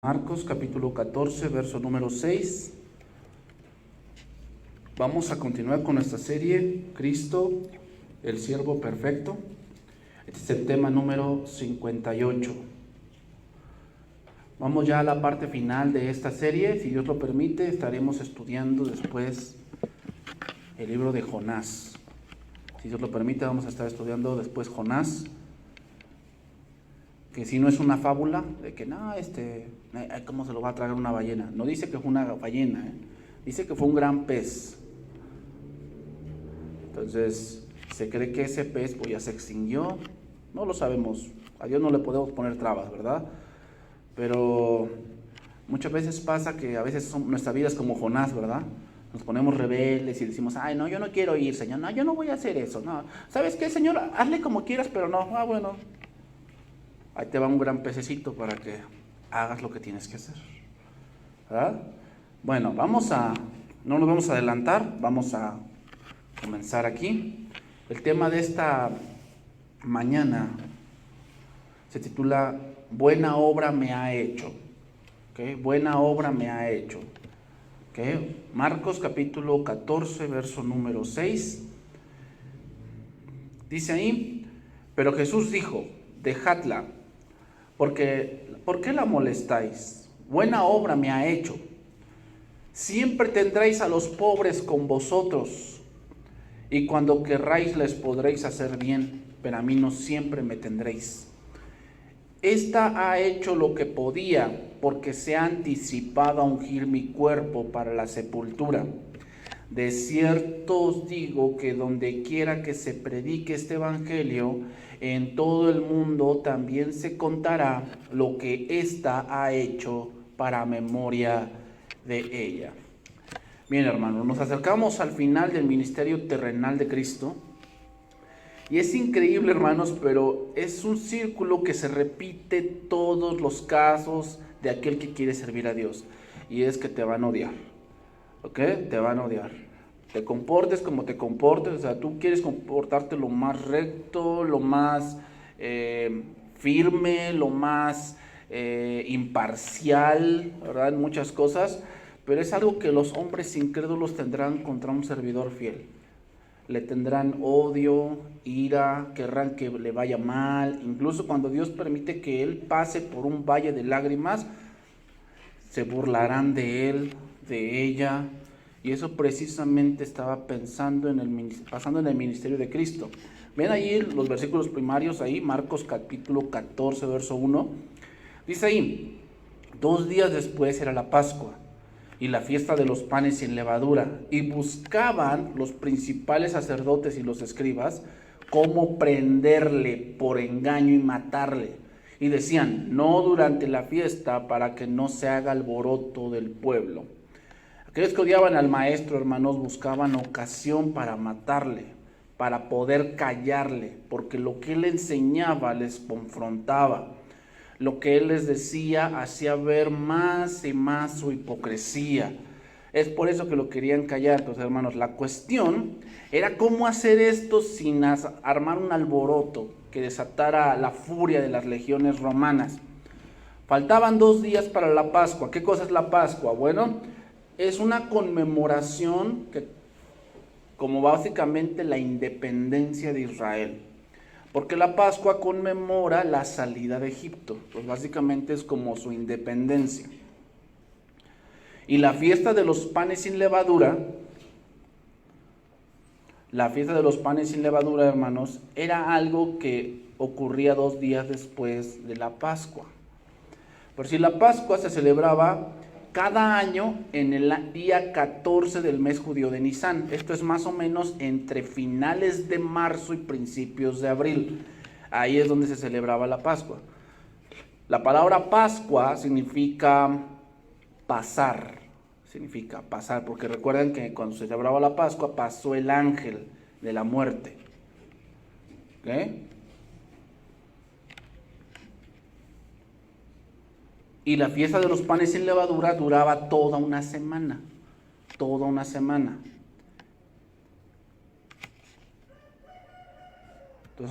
Marcos capítulo 14, verso número 6. Vamos a continuar con nuestra serie Cristo, el siervo perfecto. Este es el tema número 58. Vamos ya a la parte final de esta serie. Si Dios lo permite, estaremos estudiando después el libro de Jonás. Si Dios lo permite, vamos a estar estudiando después Jonás, que si no es una fábula de que no, ¿cómo se lo va a tragar una ballena? No dice que fue una ballena, dice que fue un gran pez. Entonces, se cree que ese pez pues ya se extinguió, no lo sabemos, a Dios no le podemos poner trabas, ¿verdad? Pero muchas veces pasa que a veces nuestra vida es como Jonás, ¿verdad? Nos ponemos rebeldes y decimos, ay, no, yo no quiero ir, Señor, no, yo no voy a hacer eso, no. ¿Sabes qué, Señor? Hazle como quieras, pero no, bueno. Ahí te va un gran pececito para que hagas lo que tienes que hacer, ¿verdad? Bueno, no nos vamos a adelantar, vamos a comenzar aquí. El tema de esta mañana se titula Buena obra me ha hecho. ¿Okay? Buena obra me ha hecho. ¿Okay? Marcos capítulo 14, verso número 6. Dice ahí, pero Jesús dijo, dejadla. ¿Por qué la molestáis? Buena obra me ha hecho. Siempre tendréis a los pobres con vosotros, y cuando querráis les podréis hacer bien, pero a mí no siempre me tendréis. Esta ha hecho lo que podía, porque se ha anticipado a ungir mi cuerpo para la sepultura. De cierto os digo que donde quiera que se predique este evangelio, en todo el mundo también se contará lo que ésta ha hecho para memoria de ella. Bien, hermanos, nos acercamos al final del ministerio terrenal de Cristo. Y es increíble, hermanos, pero es un círculo que se repite todos los casos de aquel que quiere servir a Dios. Y es que te van a odiar. ¿Ok? Te van a odiar. Te comportes como te comportes, o sea, tú quieres comportarte lo más recto, lo más firme, lo más imparcial, ¿verdad? En muchas cosas, pero es algo que los hombres incrédulos tendrán contra un servidor fiel. Le tendrán odio, ira, querrán que le vaya mal, incluso cuando Dios permite que él pase por un valle de lágrimas, se burlarán de él, de ella. Y eso precisamente estaba pasando en el ministerio de Cristo. Ven ahí los versículos primarios, ahí Marcos capítulo 14, verso 1. Dice ahí, 2 días después era la Pascua y la fiesta de los panes sin levadura. Y buscaban los principales sacerdotes y los escribas cómo prenderle por engaño y matarle. Y decían, no durante la fiesta, para que no se haga alboroto del pueblo. Aquellos que odiaban al maestro, hermanos, buscaban ocasión para matarle, para poder callarle, porque lo que él enseñaba les confrontaba. Lo que él les decía hacía ver más y más su hipocresía. Es por eso que lo querían callar. Entonces, hermanos, la cuestión era cómo hacer esto sin armar un alboroto que desatara la furia de las legiones romanas. Faltaban 2 días para la Pascua. ¿Qué cosa es la Pascua? Bueno, es una conmemoración que, como básicamente la independencia de Israel. Porque la Pascua conmemora la salida de Egipto. Pues básicamente es como su independencia. Y la fiesta de los panes sin levadura, hermanos, era algo que ocurría 2 días después de la Pascua. Por si la Pascua se celebraba cada año en el día 14 del mes judío de Nisán. Esto es más o menos entre finales de marzo y principios de abril. Ahí es donde se celebraba la Pascua. La palabra Pascua significa pasar, porque recuerden que cuando se celebraba la Pascua pasó el ángel de la muerte. ¿Okay? Y la fiesta de los panes sin levadura duraba toda una semana. Entonces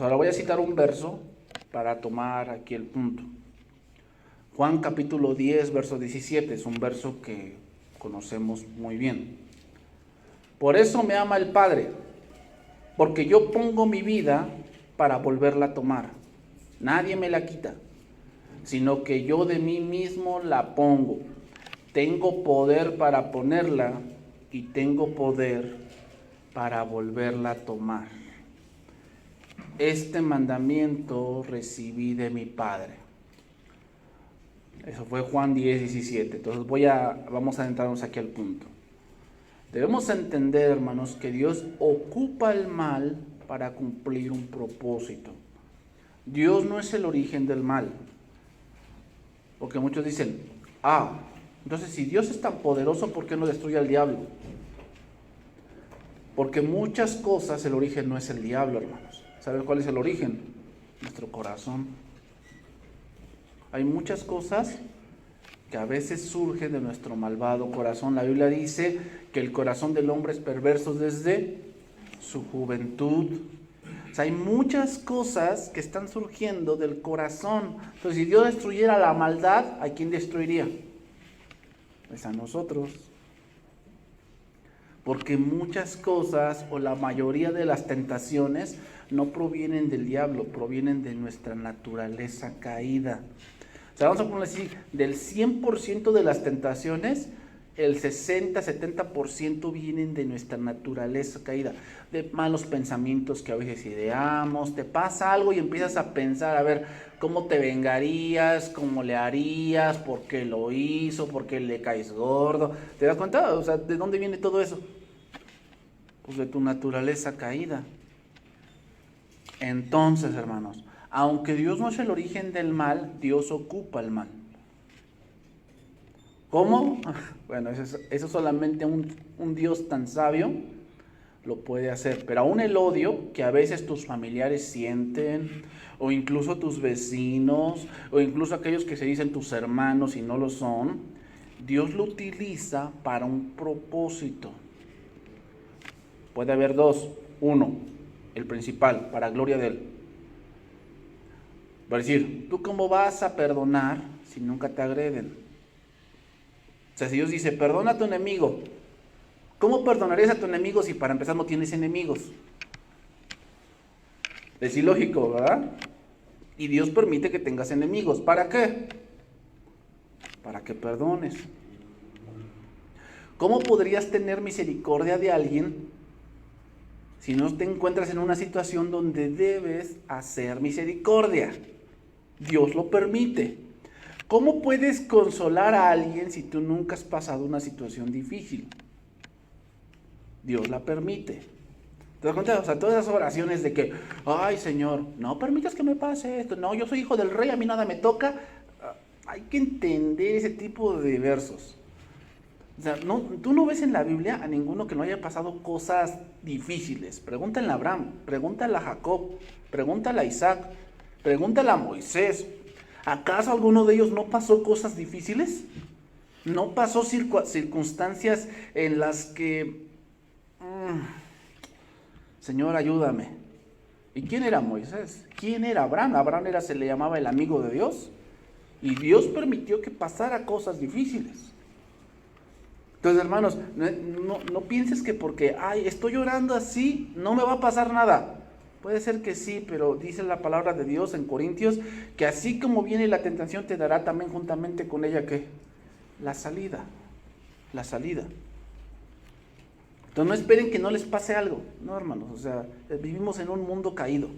ahora voy a citar un verso para tomar aquí el punto. Juan capítulo 10, verso 17, es un verso que conocemos muy bien. Por eso me ama el Padre, porque yo pongo mi vida para volverla a tomar. Nadie me la quita, sino que yo de mí mismo la pongo. Tengo poder para ponerla y tengo poder para volverla a tomar. Este mandamiento recibí de mi Padre. Eso fue Juan 10, 17. Entonces vamos a adentrarnos aquí al punto. Debemos entender, hermanos, que Dios ocupa el mal para cumplir un propósito. Dios no es el origen del mal. Porque muchos dicen, entonces si Dios es tan poderoso, ¿por qué no destruye al diablo? Porque muchas cosas, el origen no es el diablo, hermanos. ¿Saben cuál es el origen? Nuestro corazón. Hay muchas cosas que a veces surgen de nuestro malvado corazón. La Biblia dice que el corazón del hombre es perverso desde su juventud. O sea, hay muchas cosas que están surgiendo del corazón. Entonces, si Dios destruyera la maldad, ¿a quién destruiría? Pues a nosotros. Porque muchas cosas o la mayoría de las tentaciones no provienen del diablo, provienen de nuestra naturaleza caída. O sea, vamos a poner así, del 100% de las tentaciones, el 60-70% vienen de nuestra naturaleza caída, de malos pensamientos que a veces ideamos. Te pasa algo y empiezas a pensar, a ver, ¿cómo te vengarías? ¿Cómo le harías? ¿Por qué lo hizo? ¿Por qué le caes gordo? ¿Te das cuenta? O sea, ¿de dónde viene todo eso? Pues de tu naturaleza caída. Entonces, hermanos, aunque Dios no es el origen del mal, Dios ocupa el mal. ¿Cómo? Bueno, eso solamente un Dios tan sabio lo puede hacer. Pero aún el odio que a veces tus familiares sienten, o incluso tus vecinos, o incluso aquellos que se dicen tus hermanos y no lo son, Dios lo utiliza para un propósito. Puede haber dos. Uno, el principal, para gloria de Él. Va a decir, ¿tú cómo vas a perdonar si nunca te agreden? O sea, si Dios dice, perdona a tu enemigo, ¿cómo perdonarías a tu enemigo si para empezar no tienes enemigos? Es ilógico, ¿verdad? Y Dios permite que tengas enemigos. ¿Para qué? Para que perdones. ¿Cómo podrías tener misericordia de alguien si no te encuentras en una situación donde debes hacer misericordia? Dios lo permite. ¿Cómo puedes consolar a alguien si tú nunca has pasado una situación difícil? Dios la permite. ¿Te das cuenta? O sea, todas esas oraciones de que, ay Señor, no permitas que me pase esto, no, yo soy hijo del rey, a mí nada me toca. Hay que entender ese tipo de versos. O sea, tú no ves en la Biblia a ninguno que no haya pasado cosas difíciles. Pregúntale a Abraham, pregúntale a Jacob, pregúntale a Isaac, pregúntale a Moisés. ¿Acaso alguno de ellos no pasó cosas difíciles? ¿No pasó circunstancias en las que, Señor, ayúdame? ¿Y quién era Moisés? ¿Quién era Abraham? Abraham se le llamaba el amigo de Dios. Y Dios permitió que pasara cosas difíciles. Entonces, hermanos, no pienses que porque, estoy orando así, no me va a pasar nada. Puede ser que sí, pero dice la palabra de Dios en Corintios que así como viene la tentación, te dará también juntamente con ella, ¿qué? La salida. La salida. Entonces no esperen que no les pase algo. No, hermanos, o sea, vivimos en un mundo caído.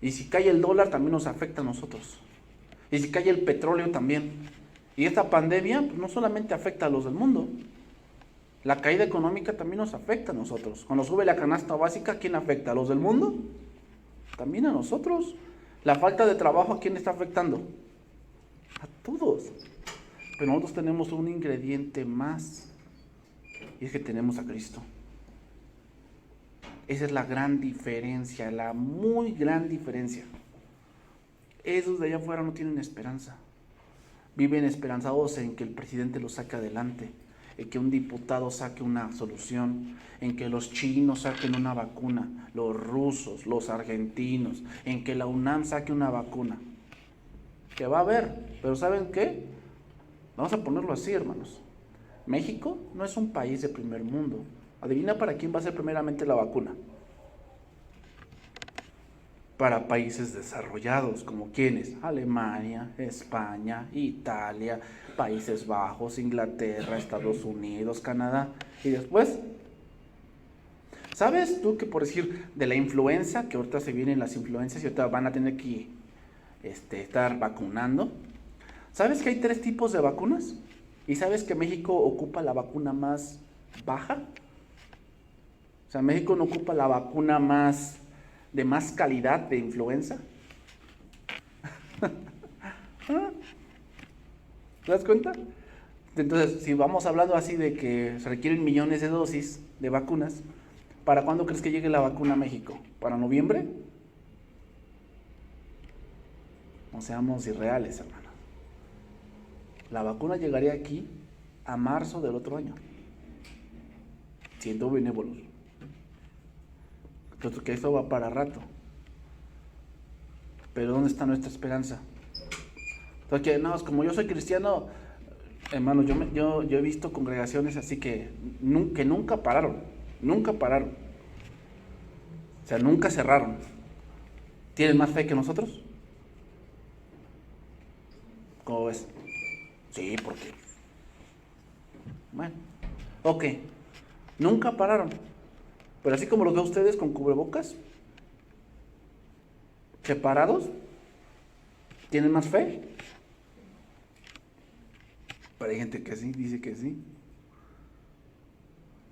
Y si cae el dólar, también nos afecta a nosotros. Y si cae el petróleo, también. Y esta pandemia pues, no solamente afecta a los del mundo. La caída económica también nos afecta a nosotros. Cuando sube la canasta básica, ¿quién afecta? ¿A los del mundo? También a nosotros. La falta de trabajo, ¿a quién está afectando? A todos. Pero nosotros tenemos un ingrediente más. Y es que tenemos a Cristo. Esa es la gran diferencia, la muy gran diferencia. Esos de allá afuera no tienen esperanza. Viven esperanzados en que el presidente los saque adelante, en que un diputado saque una solución, en que los chinos saquen una vacuna, los rusos, los argentinos, en que la UNAM saque una vacuna. Que va a haber, Pero ¿saben qué? Vamos a ponerlo así, hermanos. México no es un país de primer mundo. Adivina para quién va a ser primeramente la vacuna. Para países desarrollados, como quienes: Alemania, España, Italia, Países Bajos, Inglaterra, Estados Unidos, Canadá. Y después, ¿sabes tú que, por decir, de la influenza, que ahorita se vienen las influencias y ahorita van a tener que estar vacunando? ¿Sabes que hay 3 tipos de vacunas? ¿Y sabes que México ocupa la vacuna más baja? O sea, México no ocupa la vacuna de más calidad de influenza. ¿Te das cuenta? Entonces, si vamos hablando así de que se requieren millones de dosis de vacunas, ¿para cuándo crees que llegue la vacuna a México? ¿Para noviembre? No seamos irreales, hermano. La vacuna llegaría aquí a marzo del otro año, siendo benévolos. Entonces, que esto va para rato. Pero ¿dónde está nuestra esperanza? Entonces, que no, como yo soy cristiano, hermano, yo he visto congregaciones así que nunca pararon. O sea, nunca cerraron. ¿Tienen más fe que nosotros? ¿Cómo ves? Sí, porque... Bueno, ok. Nunca pararon. Pero así como lo veo ustedes con cubrebocas, separados, ¿tienen más fe? Pero hay gente que sí, dice que sí.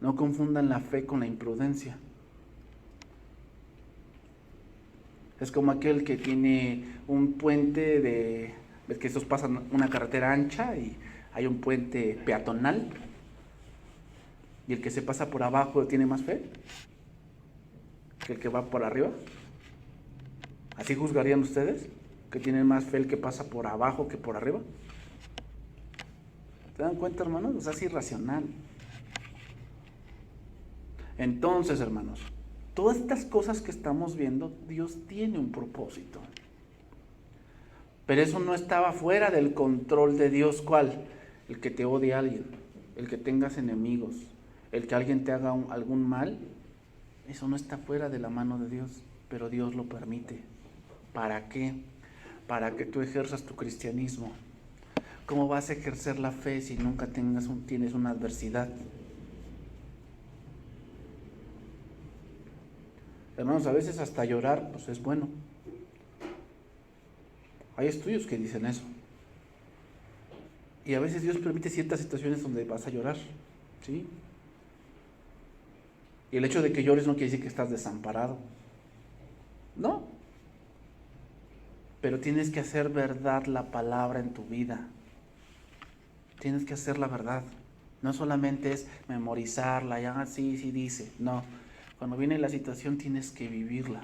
No confundan la fe con la imprudencia. Es como aquel que tiene un puente ves que estos pasan una carretera ancha y hay un puente peatonal, y el que se pasa por abajo tiene más fe que el que va por arriba. ¿Así juzgarían ustedes? ¿Que tienen más fe el que pasa por abajo que por arriba? ¿Se dan cuenta, hermanos? O sea, es irracional. Entonces, hermanos, todas estas cosas que estamos viendo, Dios tiene un propósito. Pero eso no estaba fuera del control de Dios. ¿Cuál? El que te odie a alguien, el que tengas enemigos, el que alguien te haga algún mal. Eso no está fuera de la mano de Dios, pero Dios lo permite. ¿Para qué? Para que tú ejerzas tu cristianismo. ¿Cómo vas a ejercer la fe si nunca tienes una adversidad? Hermanos, a veces hasta llorar, pues es bueno. Hay estudios que dicen eso. Y a veces Dios permite ciertas situaciones donde vas a llorar, ¿sí? Y el hecho de que llores no quiere decir que estás desamparado. No. Pero tienes que hacer verdad la palabra en tu vida. Tienes que hacer la verdad. No solamente es memorizarla, ya sí dice. No. Cuando viene la situación tienes que vivirla.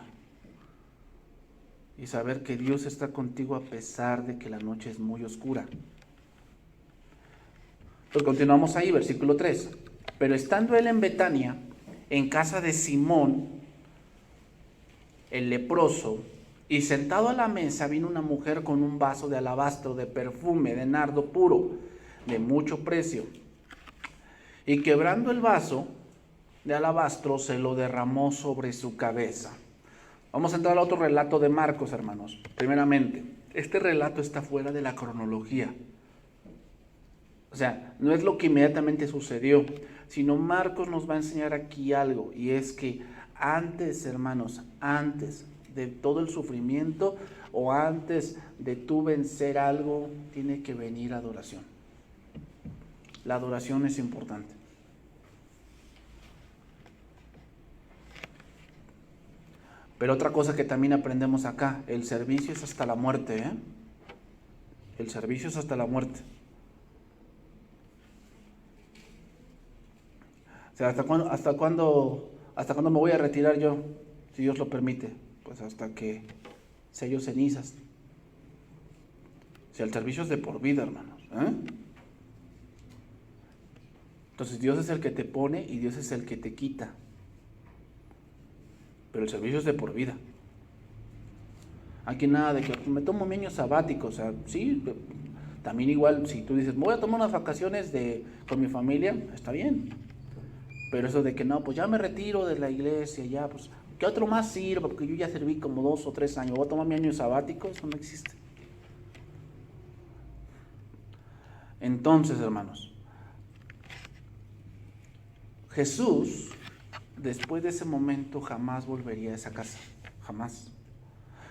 Y saber que Dios está contigo a pesar de que la noche es muy oscura. Pues continuamos ahí, versículo 3. Pero estando él en Betania, en casa de Simón, el leproso, y sentado a la mesa vino una mujer con un vaso de alabastro de perfume de nardo puro, de mucho precio. Y quebrando el vaso de alabastro, se lo derramó sobre su cabeza. Vamos a entrar al otro relato de Marcos, hermanos. Primeramente, este relato está fuera de la cronología. O sea, no es lo que inmediatamente sucedió, sino Marcos nos va a enseñar aquí algo, y es que antes, hermanos, antes de todo el sufrimiento o antes de tú vencer algo, tiene que venir adoración. La adoración es importante. Pero otra cosa que también aprendemos acá, el servicio es hasta la muerte, ¿eh? El servicio es hasta la muerte. O sea, ¿hasta cuándo me voy a retirar yo? Si Dios lo permite, pues hasta que sello cenizas. O sea, el servicio es de por vida, hermanos, ¿eh? Entonces Dios es el que te pone y Dios es el que te quita. Pero el servicio es de por vida. Aquí nada de que me tomo un año sabático, o sea, sí, También igual, si tú dices, voy a tomar unas vacaciones con mi familia, está bien. Pero eso de que no, pues ya me retiro de la iglesia, ya, pues, ¿qué otro más sirva? Porque yo ya serví como 2 o 3 años, voy a tomar mi año sabático, eso no existe. Entonces, hermanos, Jesús, después de ese momento, jamás volvería a esa casa, jamás.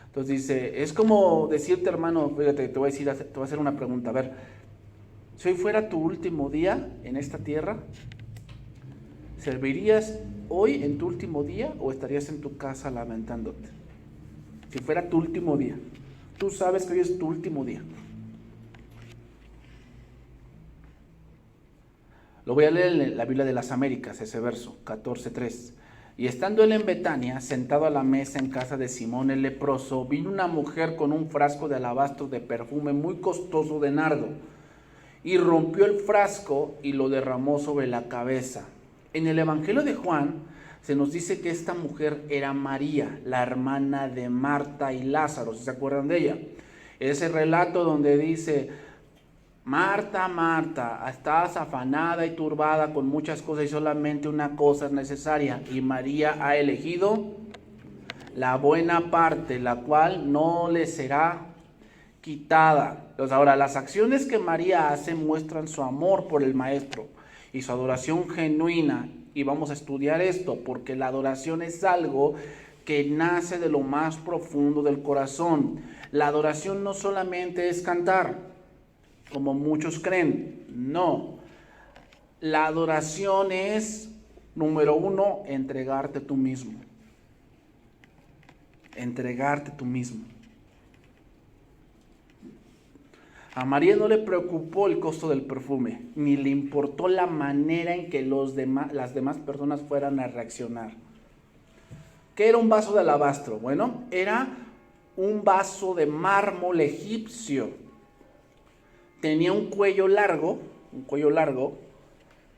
Entonces dice, es como decirte, hermano, fíjate, te voy a hacer una pregunta. A ver, si hoy fuera tu último día en esta tierra, ¿servirías hoy en tu último día o estarías en tu casa lamentándote? Si fuera tu último día, tú sabes que hoy es tu último día. Lo voy a leer en la Biblia de las Américas, ese verso, 14:3. Y estando él en Betania, sentado a la mesa en casa de Simón el leproso, vino una mujer con un frasco de alabastro de perfume muy costoso de nardo, y rompió el frasco y lo derramó sobre la cabeza. En el Evangelio de Juan se nos dice que esta mujer era María, la hermana de Marta y Lázaro, ¿se acuerdan de ella? Ese relato donde dice, Marta, Marta, estás afanada y turbada con muchas cosas y solamente una cosa es necesaria. Y María ha elegido la buena parte, la cual no le será quitada. Entonces, ahora, las acciones que María hace muestran su amor por el Maestro y su adoración genuina. Y vamos a estudiar esto, porque la adoración es algo que nace de lo más profundo del corazón. La adoración no solamente es cantar, como muchos creen, no. La adoración es, número 1, entregarte tú mismo. Entregarte tú mismo. A María no le preocupó el costo del perfume, ni le importó la manera en que las demás personas fueran a reaccionar. ¿Qué era un vaso de alabastro? Bueno, era un vaso de mármol egipcio. Tenía un cuello largo,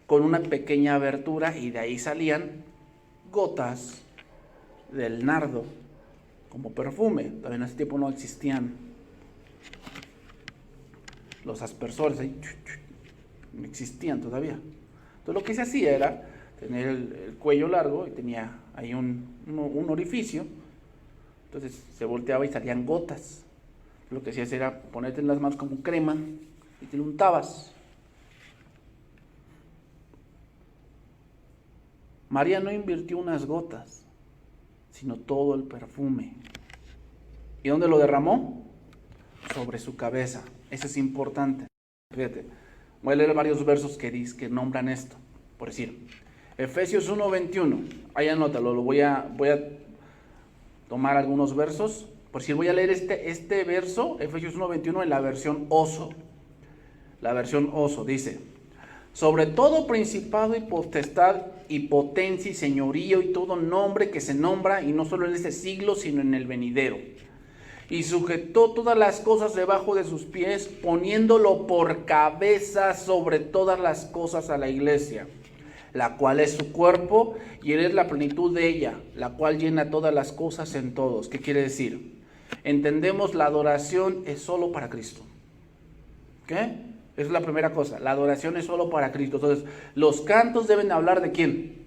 con una pequeña abertura, y de ahí salían gotas del nardo como perfume. Todavía en ese tiempo no existían los aspersores, ahí, no existían todavía. Entonces lo que se hacía era tener el cuello largo y tenía ahí un orificio. Entonces se volteaba y salían gotas. Lo que hacías era ponerte en las manos como crema y te lo untabas. María no invirtió unas gotas, sino todo el perfume. ¿Y dónde lo derramó? Sobre su cabeza. Eso es importante. Fíjate, voy a leer varios versos que nombran esto. Por decir, Efesios 1:21. Ahí anótalo, voy a tomar algunos versos. Por si voy a leer este verso, Efesios 1:21, en la versión Oso. La versión Oso dice, sobre todo principado y potestad y potencia y señorío y todo nombre que se nombra, y no solo en este siglo, sino en el venidero. Y sujetó todas las cosas debajo de sus pies, poniéndolo por cabeza sobre todas las cosas a la iglesia, la cual es su cuerpo, y él es la plenitud de ella, la cual llena todas las cosas en todos. ¿Qué quiere decir? Entendemos, la adoración es solo para Cristo. ¿Qué? Esa es la primera cosa, la adoración es solo para Cristo. Entonces, los cantos deben hablar ¿de quién?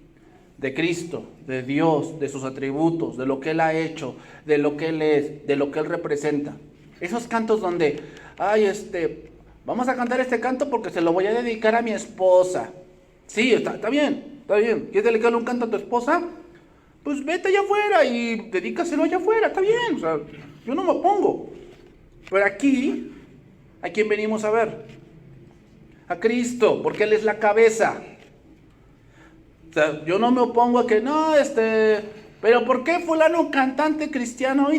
De Cristo, de Dios, de sus atributos, de lo que Él ha hecho, de lo que Él es, de lo que Él representa. Esos cantos donde, vamos a cantar este canto porque se lo voy a dedicar a mi esposa. Sí, está bien, está bien. ¿Quieres dedicarle un canto a tu esposa? Pues vete allá afuera y dedícaselo allá afuera, está bien. O sea, yo no me opongo. Pero aquí, ¿a quién venimos a ver? A Cristo, porque Él es la cabeza. O sea, yo no me opongo a que no, pero ¿por qué fulano cantante cristiano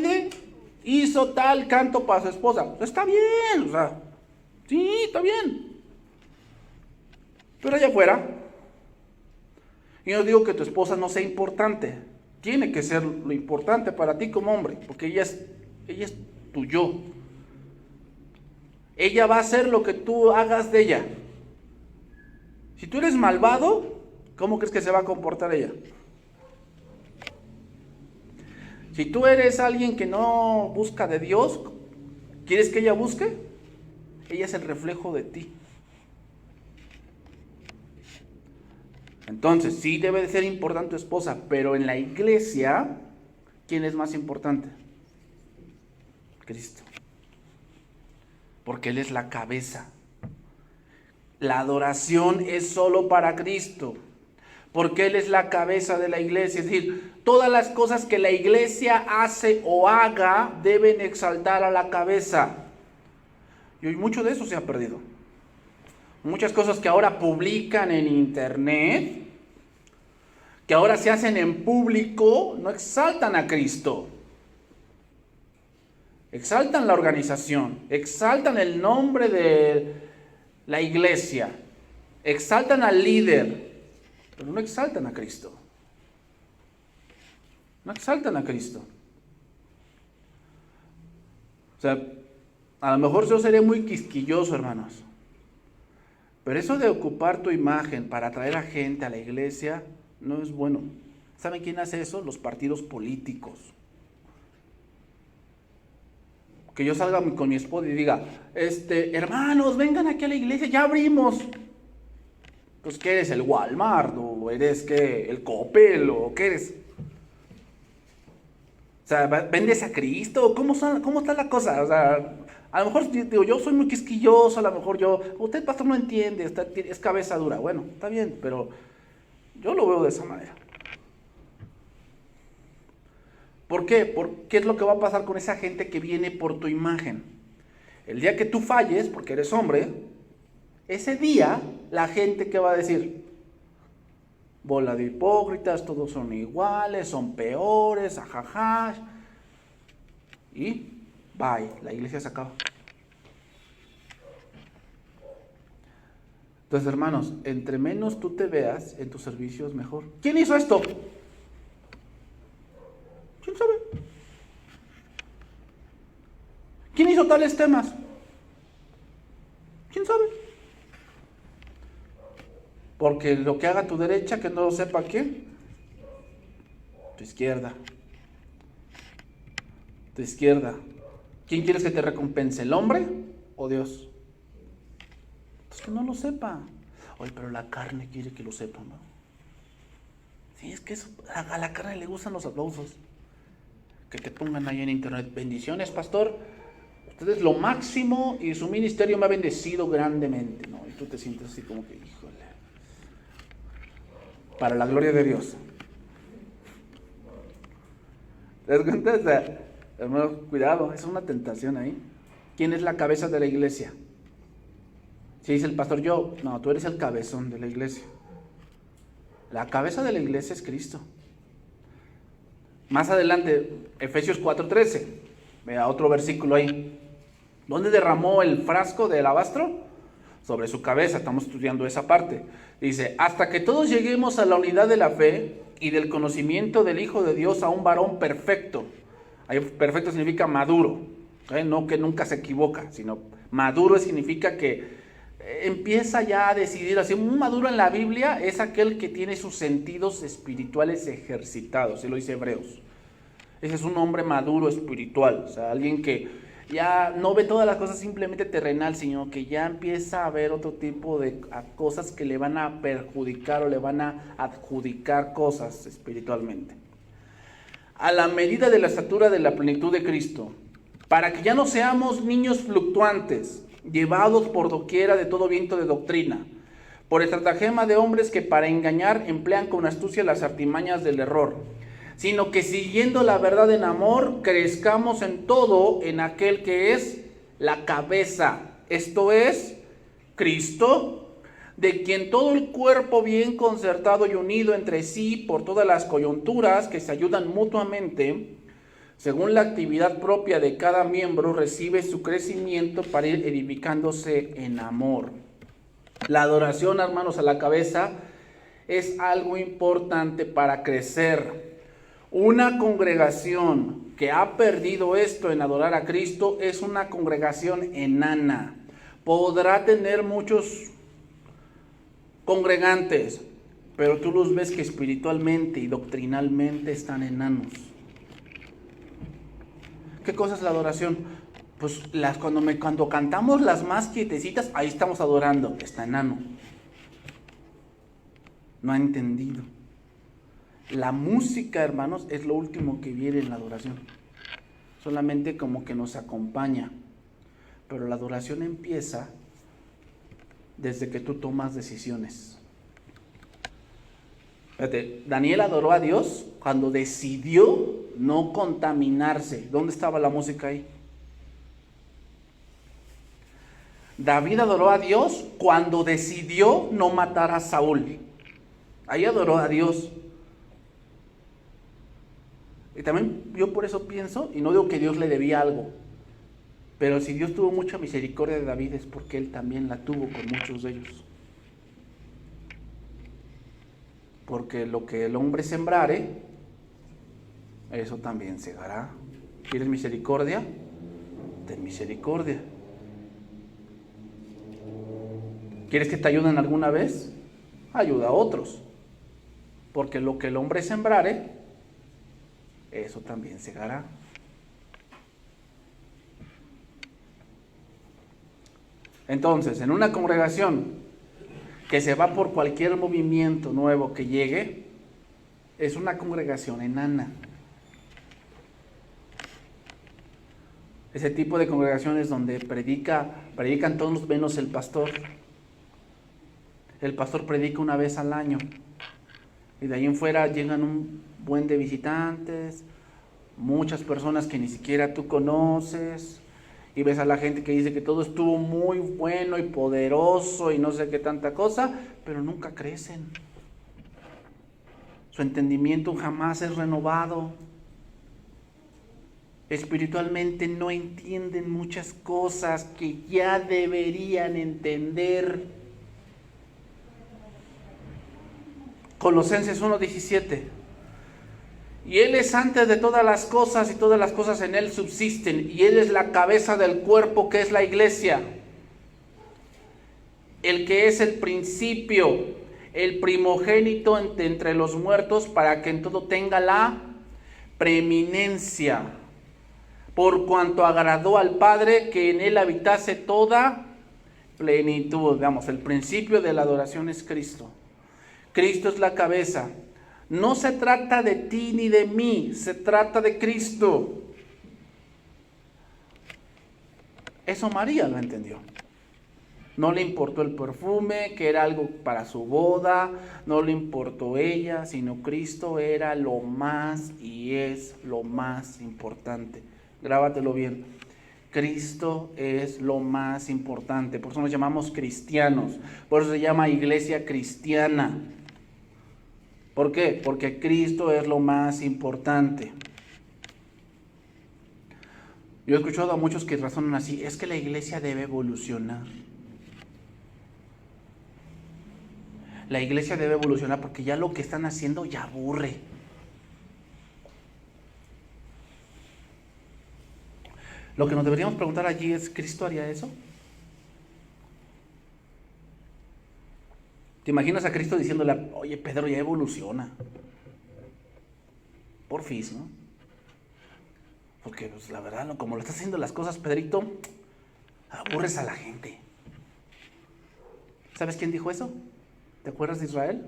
hizo tal canto para su esposa? Pues está bien, o sea, sí, está bien. Pero allá afuera, yo no digo que tu esposa no sea importante, tiene que ser lo importante para ti como hombre, porque ella es tu yo. Ella va a hacer lo que tú hagas de ella. Si tú eres malvado, ¿cómo crees que se va a comportar ella? Si tú eres alguien que no busca de Dios, ¿quieres que ella busque? ella es el reflejo de ti. Entonces, sí debe de ser importante tu esposa, pero en la iglesia, ¿quién es más importante? Cristo. Porque Él es la cabeza. La adoración es solo para Cristo, porque Él es la cabeza de la iglesia. Es decir, todas las cosas que la iglesia hace o haga deben exaltar a la cabeza. Y hoy mucho de eso se ha perdido. Muchas cosas que ahora publican en internet, que ahora se hacen en público, no exaltan a Cristo. Exaltan la organización, exaltan el nombre de la iglesia, exaltan al líder, pero no exaltan a Cristo. No exaltan a Cristo. O sea, a lo mejor yo seré muy quisquilloso, hermanos, pero eso de ocupar tu imagen para atraer a gente a la iglesia no es bueno. ¿Saben quién hace eso? Los partidos políticos. Que yo salga con mi esposa y diga, hermanos, vengan aquí a la iglesia, ya abrimos. Pues, ¿qué eres? ¿El Walmart? ¿O eres qué? ¿El Coppel? ¿O qué eres? O sea, ¿vendes a Cristo? ¿Cómo está la cosa? O sea, a lo mejor digo, yo soy muy quisquilloso, a lo mejor usted, pastor, no entiende, es cabeza dura. Bueno, está bien, pero yo lo veo de esa manera. ¿Por qué? ¿Qué es lo que va a pasar con esa gente que viene por tu imagen? El día que tú falles, porque eres hombre, ese día la gente, ¿qué va a decir? Bola de hipócritas, todos son iguales, son peores, ajaja. Y bye, la iglesia se acaba. Entonces, hermanos, entre menos tú te veas en tus servicios, mejor. ¿Quién hizo esto? ¿Quién sabe? ¿Quién hizo tales temas? ¿Quién sabe? Porque lo que haga tu derecha, que no lo sepa quién, tu izquierda. Tu izquierda. ¿Quién quieres que te recompense, el hombre o Dios? Pues que no lo sepa. Oye, pero la carne quiere que lo sepa, ¿no? Sí, es que eso, a la carne le gustan los aplausos. Que te pongan ahí en internet, bendiciones, pastor, usted es lo máximo y su ministerio me ha bendecido grandemente, ¿no? Y tú te sientes así como que, híjole, para la gloria de Dios. ¿Te das cuenta? O sea, hermano, cuidado, es una tentación ahí. ¿Quién es la cabeza de la iglesia? Si dice el pastor, no, tú eres el cabezón de la iglesia. La cabeza de la iglesia es Cristo. Más adelante, Efesios 4:13, vea otro versículo ahí. ¿Dónde derramó el frasco de alabastro? Sobre su cabeza, estamos estudiando esa parte. Dice, hasta que todos lleguemos a la unidad de la fe y del conocimiento del Hijo de Dios, a un varón perfecto. Ahí perfecto significa maduro, no que nunca se equivoca, sino maduro significa que empieza ya a decidir. Así, un maduro en la Biblia es aquel que tiene sus sentidos espirituales ejercitados, se lo dice Hebreos. Ese es un hombre maduro espiritual, o sea, alguien que ya no ve todas las cosas simplemente terrenal, sino que ya empieza a ver otro tipo de cosas que le van a perjudicar o le van a adjudicar cosas espiritualmente. A la medida de la estatura de la plenitud de Cristo, para que ya no seamos niños fluctuantes, llevados por doquiera de todo viento de doctrina, por estratagema de hombres que para engañar emplean con astucia las artimañas del error, sino que siguiendo la verdad en amor, crezcamos en todo en aquel que es la cabeza, esto es, Cristo, de quien todo el cuerpo bien concertado y unido entre sí por todas las coyunturas que se ayudan mutuamente, según la actividad propia de cada miembro, recibe su crecimiento para ir edificándose en amor. La adoración, hermanos, a la cabeza es algo importante para crecer. Una congregación que ha perdido esto en adorar a Cristo es una congregación enana. Podrá tener muchos congregantes, pero tú los ves que espiritualmente y doctrinalmente están enanos. ¿Qué cosa es la adoración? Pues cuando cantamos las más quietecitas, ahí estamos adorando. Está enano. No ha entendido. La música, hermanos, es lo último que viene en la adoración. Solamente como que nos acompaña. Pero la adoración empieza desde que tú tomas decisiones. Fíjate, Daniel adoró a Dios cuando decidió no contaminarse. ¿Dónde estaba la música ahí? David adoró a Dios cuando decidió no matar a Saúl. Ahí adoró a Dios. Y también yo por eso pienso, y no digo que Dios le debía algo, pero si Dios tuvo mucha misericordia de David es porque Él también la tuvo con muchos de ellos. Porque lo que el hombre sembrare, eso también segará. ¿Quieres misericordia? Ten misericordia. ¿Quieres que te ayuden alguna vez? Ayuda a otros. Porque lo que el hombre sembrare, eso también segará. Entonces, en una congregación que se va por cualquier movimiento nuevo que llegue, es una congregación enana. Ese tipo de congregaciones donde predican todos menos el pastor. El pastor predica una vez al año. Y de ahí en fuera llegan un buen de visitantes, muchas personas que ni siquiera tú conoces, y ves a la gente que dice que todo estuvo muy bueno y poderoso y no sé qué tanta cosa, pero nunca crecen. Su entendimiento jamás es renovado. Espiritualmente no entienden muchas cosas que ya deberían entender. Colosenses 1:17. Y Él es antes de todas las cosas y todas las cosas en Él subsisten. Y Él es la cabeza del cuerpo que es la iglesia. El que es el principio, el primogénito entre los muertos, para que en todo tenga la preeminencia. Por cuanto agradó al Padre que en Él habitase toda plenitud. Veamos, el principio de la adoración es Cristo. Cristo es la cabeza. No se trata de ti ni de mí, se trata de Cristo. Eso María lo entendió. No le importó el perfume, que era algo para su boda, no le importó ella, sino Cristo era lo más y es lo más importante. Grábatelo bien. Cristo es lo más importante. Por eso nos llamamos cristianos. Por eso se llama iglesia cristiana. ¿Por qué? Porque Cristo es lo más importante. Yo he escuchado a muchos que razonan así, es que la iglesia debe evolucionar. La iglesia debe evolucionar porque ya lo que están haciendo ya aburre. Lo que nos deberíamos preguntar allí es, ¿Cristo haría eso? ¿Te imaginas a Cristo diciéndole, oye Pedro, ya evoluciona? Porfis, ¿no? Porque pues, la verdad, como lo estás haciendo las cosas, Pedrito, aburres a la gente. ¿Sabes quién dijo eso? ¿Te acuerdas de Israel?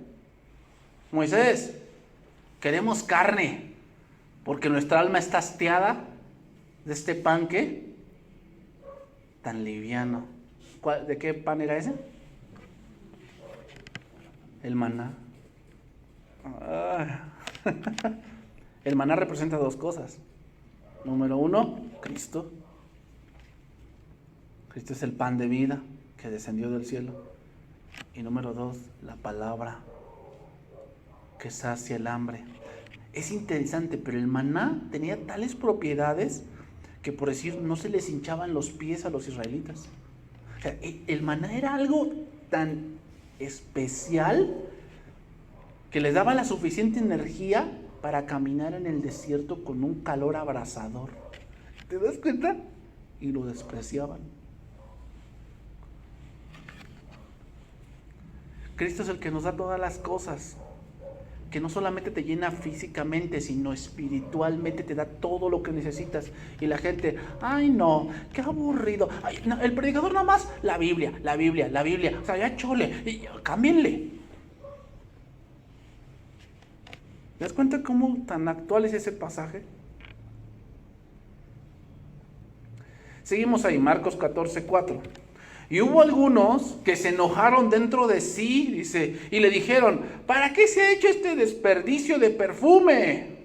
Moisés, queremos carne, porque nuestra alma está hastiada de este pan que tan liviano. ¿De qué pan era ese? El maná. El maná representa dos cosas. Número uno, Cristo. Cristo es el pan de vida que descendió del cielo. Y número dos, la palabra que sacia el hambre. Es interesante, pero el maná tenía tales propiedades que, por decir, no se les hinchaban los pies a los israelitas. O sea, el maná era algo tan especial que les daba la suficiente energía para caminar en el desierto con un calor abrasador. ¿Te das cuenta? Y lo despreciaban. Cristo es el que nos da todas las cosas, que no solamente te llena físicamente, sino espiritualmente, te da todo lo que necesitas. Y la gente, ay no, qué aburrido. Ay, no, el predicador nada más, la Biblia. O sea, ya chole, cámbienle. ¿Te das cuenta cómo tan actual es ese pasaje? Seguimos ahí, Marcos 14:4. Y hubo algunos que se enojaron dentro de sí, dice, y le dijeron, ¿para qué se ha hecho este desperdicio de perfume?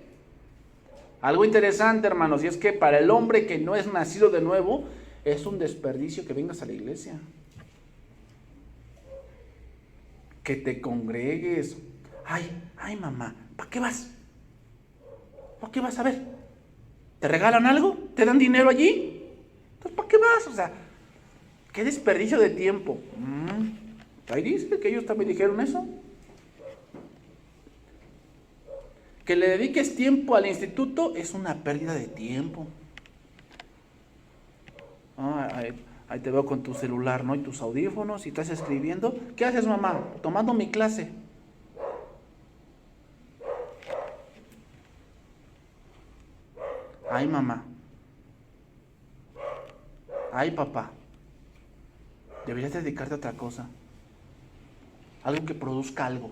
Algo interesante, hermanos, y es que para el hombre que no es nacido de nuevo, es un desperdicio que vengas a la iglesia. Que te congregues. Ay, mamá, ¿para qué vas? ¿Para qué vas a ver? ¿Te regalan algo? ¿Te dan dinero allí? Entonces, ¿para qué vas? O sea, qué desperdicio de tiempo. Ahí dice que ellos también dijeron eso. Que le dediques tiempo al instituto es una pérdida de tiempo. Ahí te veo con tu celular, ¿no? Y tus audífonos y estás escribiendo. ¿Qué haces, mamá? Tomando mi clase. Ay, mamá. Ay, papá. Deberías dedicarte a otra cosa. Algo que produzca algo.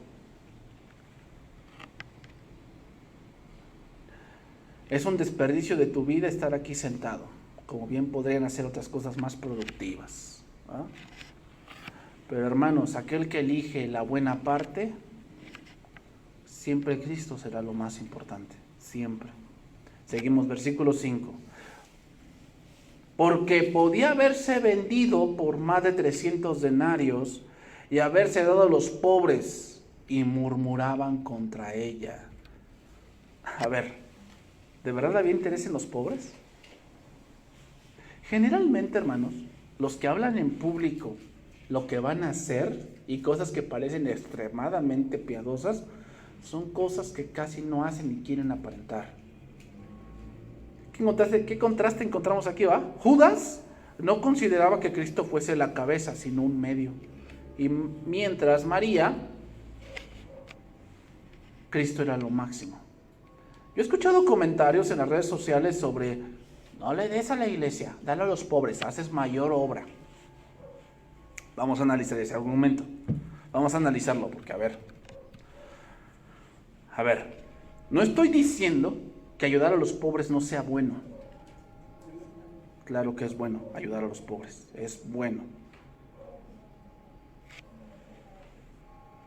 Es un desperdicio de tu vida estar aquí sentado, como bien podrían hacer otras cosas más productivas, ¿ah? Pero hermanos, aquel que elige la buena parte, siempre Cristo será lo más importante, siempre. Seguimos, versículo 5. Porque podía haberse vendido por más de 300 denarios y haberse dado a los pobres, y murmuraban contra ella. A ver, ¿de verdad había interés en los pobres? Generalmente, hermanos, los que hablan en público lo que van a hacer y cosas que parecen extremadamente piadosas, son cosas que casi no hacen ni quieren aparentar. ¿Qué contraste encontramos aquí, va? Judas no consideraba que Cristo fuese la cabeza, sino un medio. Y mientras María, Cristo era lo máximo. Yo he escuchado comentarios en las redes sociales sobre, no le des a la iglesia, dale a los pobres, haces mayor obra. Vamos a analizar ese argumento. Vamos a analizarlo, porque a ver, no estoy diciendo que ayudar a los pobres no sea bueno. Claro que es bueno ayudar a los pobres, es bueno.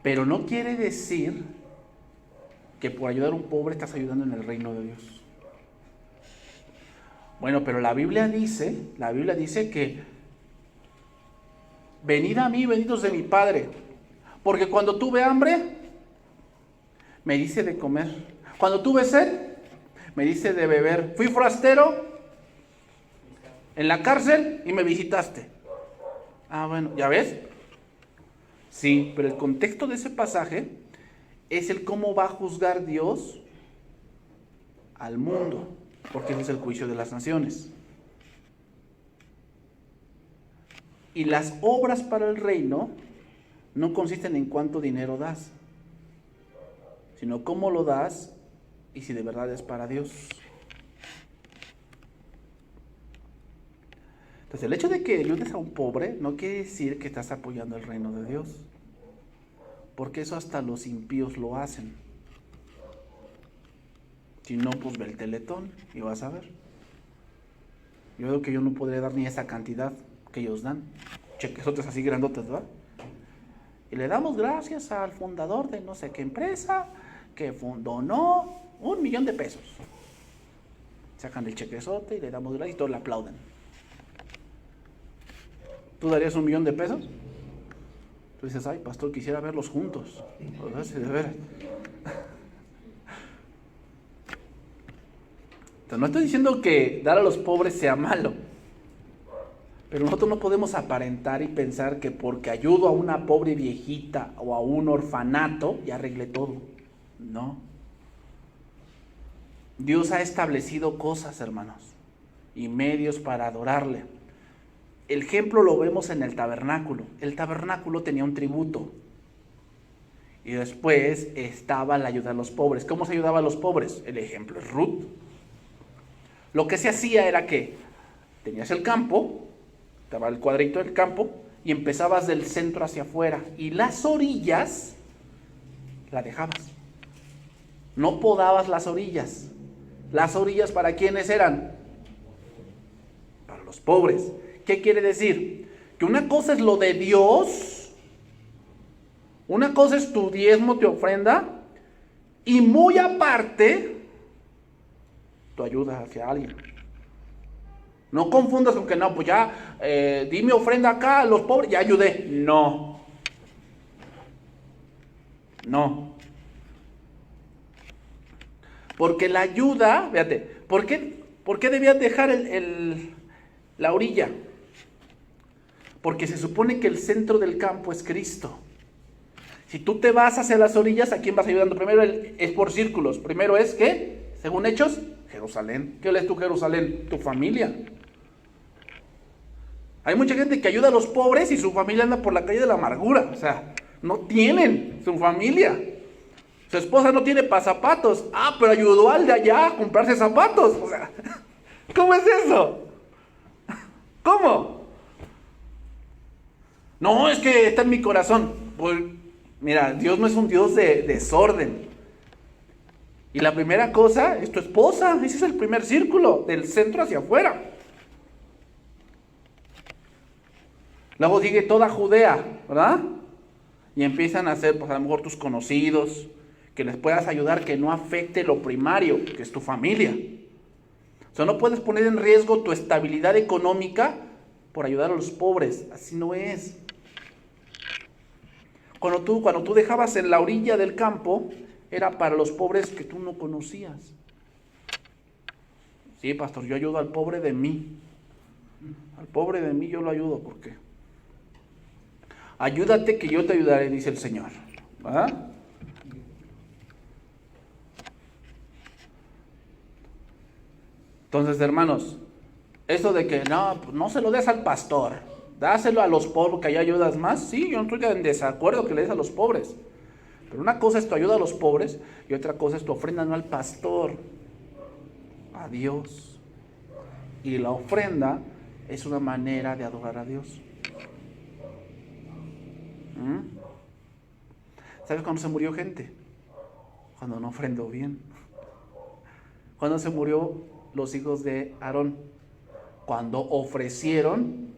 Pero no quiere decir que por ayudar a un pobre estás ayudando en el reino de Dios. Bueno, pero la Biblia dice que venid a mí, benditos de mi Padre, porque cuando tuve hambre, me dice de comer. Cuando tuve sed, me dice de beber. Fui forastero en la cárcel y me visitaste. Bueno, ¿ya ves? Sí, pero el contexto de ese pasaje es el cómo va a juzgar Dios al mundo, porque ese es el juicio de las naciones. Y las obras para el reino no consisten en cuánto dinero das, sino cómo lo das y si de verdad es para Dios. Entonces, el hecho de que ayudes a un pobre no quiere decir que estás apoyando el reino de Dios, porque eso hasta los impíos lo hacen. Si no, pues ve el Teletón y vas a ver. Yo creo que yo no podría dar ni esa cantidad que ellos dan. Chequesotes así grandotes, ¿verdad? Y le damos gracias al fundador de no sé qué empresa que donó 1 millón de pesos. Sacan el chequezote y le damos gracias y todos le aplauden. ¿Tú darías 1 millón de pesos? Tú dices, ay, pastor, quisiera verlos juntos. ¿Verdad? Sí, de veras. Entonces, no estoy diciendo que dar a los pobres sea malo, pero nosotros no podemos aparentar y pensar que porque ayudo a una pobre viejita o a un orfanato ya arreglé todo. No. Dios ha establecido cosas, hermanos, y medios para adorarle. El ejemplo lo vemos en el tabernáculo. El tabernáculo tenía un tributo. Y después estaba la ayuda a los pobres. ¿Cómo se ayudaba a los pobres? El ejemplo es Ruth. Lo que se hacía era que tenías el campo, estaba el cuadrito del campo, y empezabas del centro hacia afuera. Y las orillas la dejabas. No podabas las orillas. ¿Las orillas para quiénes eran? Para los pobres. ¿Qué quiere decir? Que una cosa es lo de Dios, una cosa es tu diezmo, tu ofrenda, y muy aparte, tu ayuda hacia alguien. No confundas con que no, pues ya di mi ofrenda acá a los pobres, ya ayudé. No. No. Porque la ayuda, fíjate, ¿por qué debías dejar la orilla? Porque se supone que el centro del campo es Cristo. Si tú te vas hacia las orillas, ¿a quién vas ayudando? Primero es por círculos. Primero es, ¿qué? Según Hechos, Jerusalén. ¿Qué lees tú, Jerusalén? Tu familia. Hay mucha gente que ayuda a los pobres y su familia anda por la calle de la amargura. O sea, no tienen su familia. Su esposa no tiene zapatos. Ah, pero ayudó al de allá a comprarse zapatos. O sea, ¿cómo es eso? ¿Cómo? No, es que está en mi corazón. Pues, mira, Dios no es un Dios de desorden. Y la primera cosa es tu esposa. Ese es el primer círculo, del centro hacia afuera. Luego sigue toda Judea, ¿verdad? Y empiezan a ser, pues a lo mejor tus conocidos, que les puedas ayudar, que no afecte lo primario, que es tu familia. O sea, no puedes poner en riesgo tu estabilidad económica por ayudar a los pobres. Así no es. Cuando tú dejabas en la orilla del campo, era para los pobres que tú no conocías. Sí, pastor, yo ayudo al pobre de mí. Al pobre de mí yo lo ayudo, ¿por qué? Ayúdate que yo te ayudaré, dice el Señor. ¿Verdad? Entonces, hermanos, eso de que no se lo des al pastor, dáselo a los pobres que ahí ayudas más. Sí, yo no estoy en desacuerdo que le des a los pobres. Pero una cosa es tu ayuda a los pobres y otra cosa es tu ofrenda no al pastor, a Dios. Y la ofrenda es una manera de adorar a Dios. ¿Sabes cuándo se murió gente? Cuando no ofrendó bien. ¿Cuándo se murió los hijos de Aarón? Cuando ofrecieron,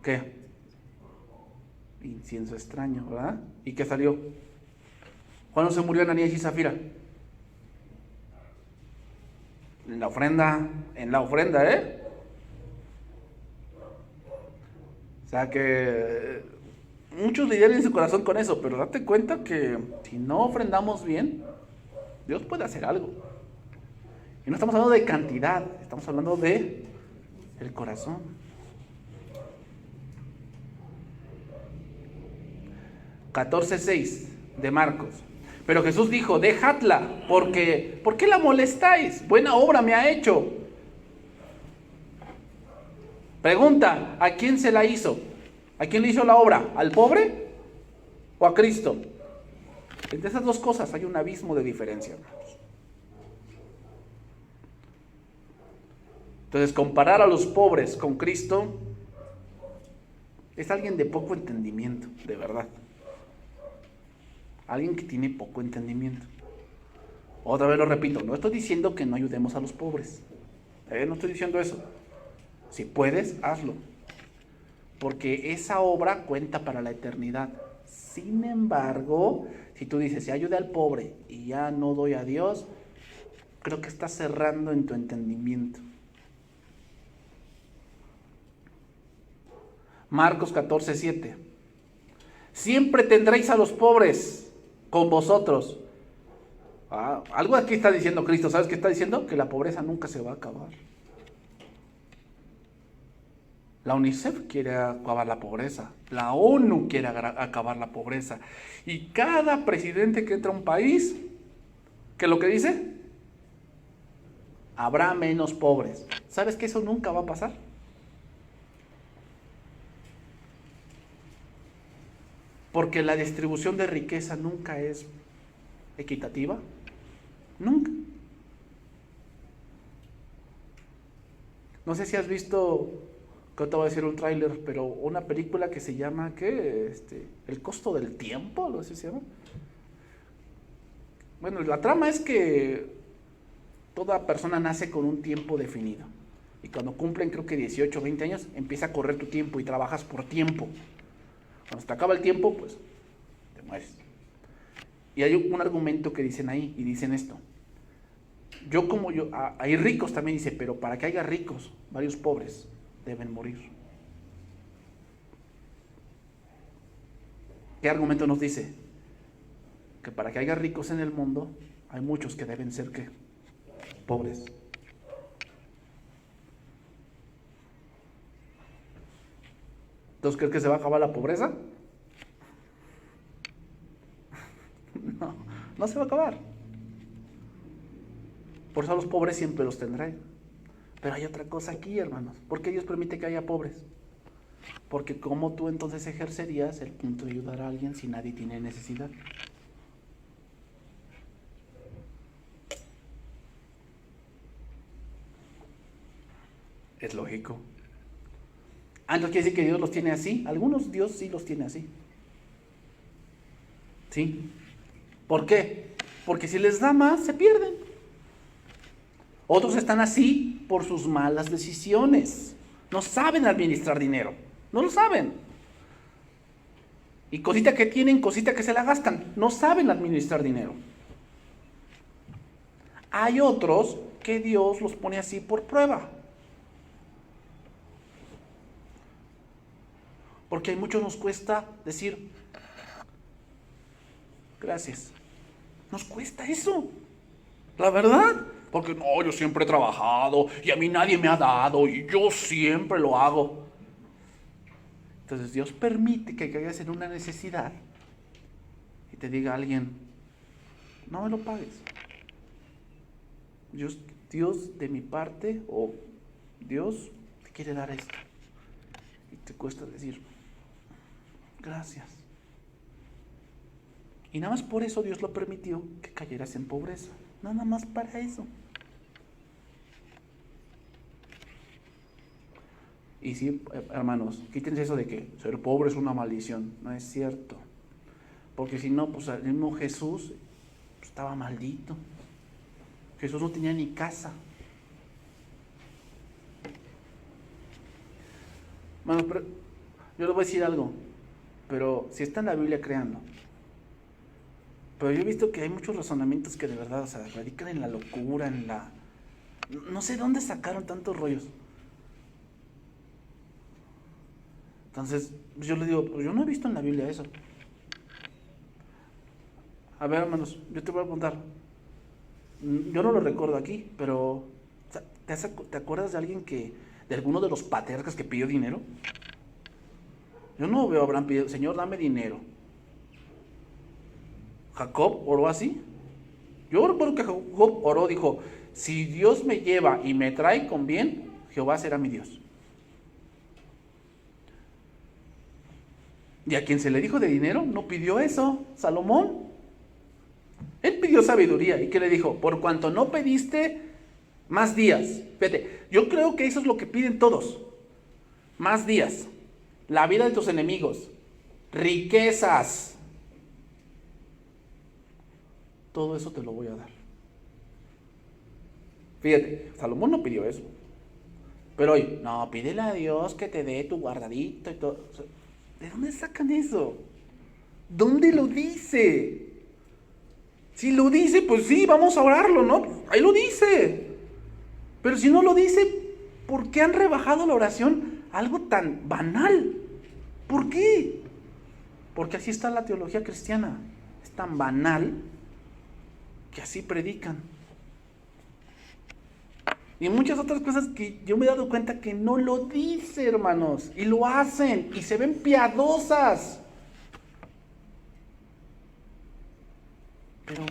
¿qué? Incienso extraño, ¿verdad? ¿Y qué salió? ¿Cuándo se murió Ananías y Zafira? En la ofrenda, ¿eh? O sea que muchos lidian en su corazón con eso, pero date cuenta que si no ofrendamos bien, Dios puede hacer algo. Y no estamos hablando de cantidad, estamos hablando de el corazón. 14:6 de Marcos. Pero Jesús dijo, dejadla, porque ¿por qué la molestáis? Buena obra me ha hecho. Pregunta, ¿a quién se la hizo? ¿A quién le hizo la obra? ¿Al pobre o a Cristo? Entre esas dos cosas hay un abismo de diferencia, hermanos. Entonces, comparar a los pobres con Cristo es alguien de poco entendimiento, de verdad. Alguien que tiene poco entendimiento. Otra vez lo repito, no estoy diciendo que no ayudemos a los pobres. No estoy diciendo eso. Si puedes, hazlo. Porque esa obra cuenta para la eternidad. Sin embargo, si tú dices, si ayude al pobre y ya no doy a Dios, creo que estás cerrando en tu entendimiento. Marcos 14:7. Siempre tendréis a los pobres con vosotros. Algo aquí está diciendo Cristo. ¿Sabes qué está diciendo? Que la pobreza nunca se va a acabar. La UNICEF quiere acabar la pobreza. La ONU quiere acabar la pobreza. Y cada presidente que entra a un país, ¿qué es lo que dice? Habrá menos pobres. ¿Sabes que eso nunca va a pasar? Porque la distribución de riqueza nunca es equitativa. Nunca. No sé si has visto, que te voy a decir un tráiler, pero una película que se llama, ¿qué? El costo del tiempo, algo así se llama. Bueno, la trama es que toda persona nace con un tiempo definido. Y cuando cumplen, creo que 18 o 20 años, empieza a correr tu tiempo y trabajas por tiempo. Cuando se te acaba el tiempo, pues te mueres. Y hay un argumento que dicen ahí, y dicen esto. Hay ricos también, dice, pero para que haya ricos, varios pobres deben morir. ¿Qué argumento nos dice? Que para que haya ricos en el mundo, hay muchos que deben ser, ¿qué? Pobres. ¿Entonces crees que se va a acabar la pobreza? No, no se va a acabar. Por eso los pobres siempre los tendrán. Pero hay otra cosa aquí, hermanos. ¿Por qué Dios permite que haya pobres? Porque ¿cómo tú entonces ejercerías el punto de ayudar a alguien si nadie tiene necesidad? Es lógico. Entonces quiere decir que Dios los tiene así. Algunos Dios sí los tiene así. ¿Sí? ¿Por qué? Porque si les da más, se pierden. Otros están así por sus malas decisiones. No saben administrar dinero. No lo saben. Y cosita que tienen, cosita que se la gastan. No saben administrar dinero. Hay otros que Dios los pone así por prueba. Porque a muchos nos cuesta decir gracias. Nos cuesta eso. La verdad. Porque no, yo siempre he trabajado y a mí nadie me ha dado y yo siempre lo hago. Entonces Dios permite que caigas en una necesidad y te diga a alguien, no me lo pagues. Dios de mi parte, o Dios te quiere dar esto. Y te cuesta decir, gracias. Y nada más por eso Dios lo permitió que cayeras en pobreza. Nada más para eso. Y sí, hermanos, quítense eso de que ser pobre es una maldición. No es cierto. Porque si no, pues el mismo Jesús estaba maldito. Jesús no tenía ni casa. Hermanos, pero yo les voy a decir algo. Pero si está en la Biblia, créanlo. Pero yo he visto que hay muchos razonamientos que de verdad, radican en la locura, en la... No sé dónde sacaron tantos rollos. Entonces, yo les digo, pues yo no he visto en la Biblia eso. A ver, hermanos, yo te voy a preguntar. Yo no lo recuerdo aquí, pero ¿te acuerdas de alguien de alguno de los patriarcas que pidió dinero? Yo no veo a Abraham pidiendo, Señor, dame dinero. Jacob oró así. Yo recuerdo que Jacob oró, dijo, si Dios me lleva y me trae con bien, Jehová será mi Dios. Y a quien se le dijo de dinero, no pidió eso, Salomón. Él pidió sabiduría. ¿Y qué le dijo? Por cuanto no pediste más días. Fíjate, yo creo que eso es lo que piden todos. Más días. La vida de tus enemigos. Riquezas. Todo eso te lo voy a dar. Fíjate, Salomón no pidió eso. Pero hoy, no, pídele a Dios que te dé tu guardadito y todo. O sea, ¿de dónde sacan eso? ¿Dónde lo dice? Si lo dice, pues sí, vamos a orarlo, ¿no? Ahí lo dice. Pero si no lo dice, ¿por qué han rebajado la oración a algo tan banal? ¿Por qué? Porque así está la teología cristiana. Es tan banal que así predican. Y muchas otras cosas que yo me he dado cuenta que no lo dice, hermanos. Y lo hacen. Y se ven piadosas. Pero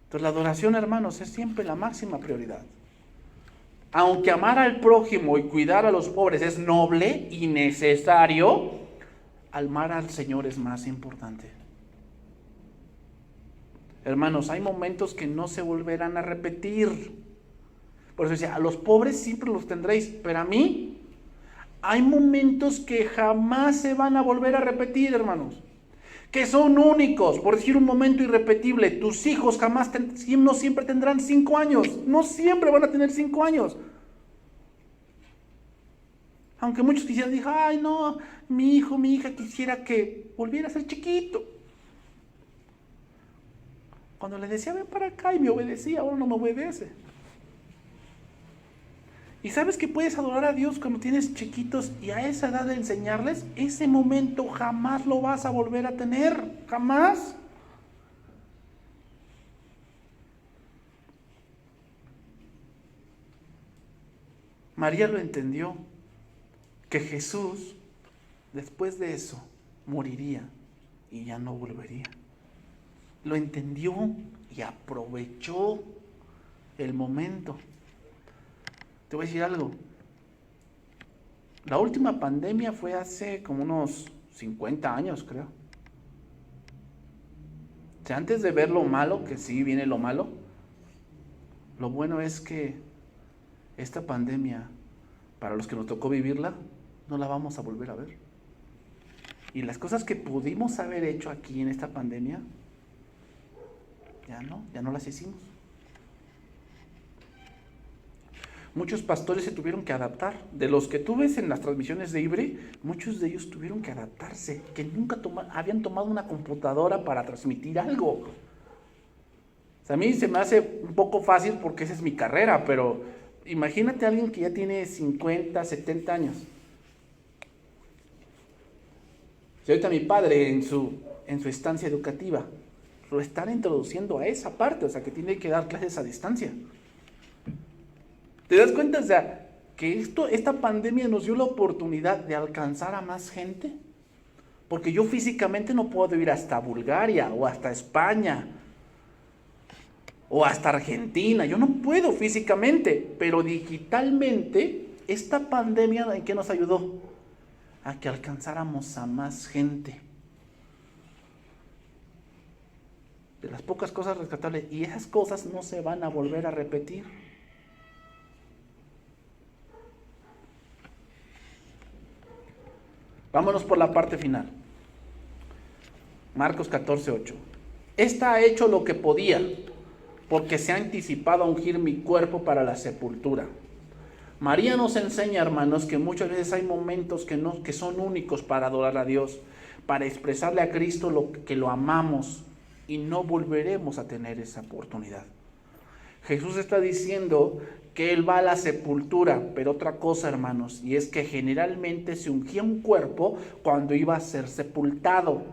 entonces la adoración, hermanos, es siempre la máxima prioridad. Aunque amar al prójimo y cuidar a los pobres es noble y necesario, amar al Señor es más importante. Hermanos, hay momentos que no se volverán a repetir. Por eso decía, a los pobres siempre los tendréis, pero a mí hay momentos que jamás se van a volver a repetir, hermanos. Que son únicos, por decir un momento irrepetible. Tus hijos no siempre tendrán 5 años, no siempre van a tener 5 años. Aunque muchos quisieran decir, ay no, mi hijo, mi hija quisiera que volviera a ser chiquito. Cuando le decía, ven para acá, y me obedecía, ahora no me obedece. Y sabes que puedes adorar a Dios cuando tienes chiquitos, y a esa edad de enseñarles, ese momento jamás lo vas a volver a tener, jamás. María lo entendió, que Jesús, después de eso, moriría y ya no volvería. Lo entendió y aprovechó el momento. Te voy a decir algo. La última pandemia fue hace como unos 50 años, creo. O sea, antes de ver lo malo, que sí viene lo malo, lo bueno es que esta pandemia, para los que nos tocó vivirla, no la vamos a volver a ver. Y las cosas que pudimos haber hecho aquí en esta pandemia, ya no las hicimos. Muchos pastores se tuvieron que adaptar. De los que tú ves en las transmisiones de Ibre, muchos de ellos tuvieron que adaptarse, que nunca habían tomado una computadora para transmitir algo. O sea, a mí se me hace un poco fácil porque esa es mi carrera, pero imagínate a alguien que ya tiene 50, 70 años. Si ahorita mi padre en su estancia educativa lo están introduciendo a esa parte, o sea, que tiene que dar clases a distancia. ¿Te das cuenta, o sea, que esta pandemia nos dio la oportunidad de alcanzar a más gente? Porque yo físicamente no puedo ir hasta Bulgaria o hasta España o hasta Argentina. Yo no puedo físicamente, pero digitalmente esta pandemia, ¿en qué nos ayudó? A que alcanzáramos a más gente. De las pocas cosas rescatables, y esas cosas no se van a volver a repetir. Vámonos por la parte final. Marcos 14:8. Esta ha hecho lo que podía, porque se ha anticipado a ungir mi cuerpo para la sepultura. María nos enseña, hermanos, que muchas veces hay momentos que son únicos para adorar a Dios, para expresarle a Cristo que lo amamos, y no volveremos a tener esa oportunidad. Jesús está diciendo que Él va a la sepultura, pero otra cosa, hermanos, y es que generalmente se ungía un cuerpo cuando iba a ser sepultado,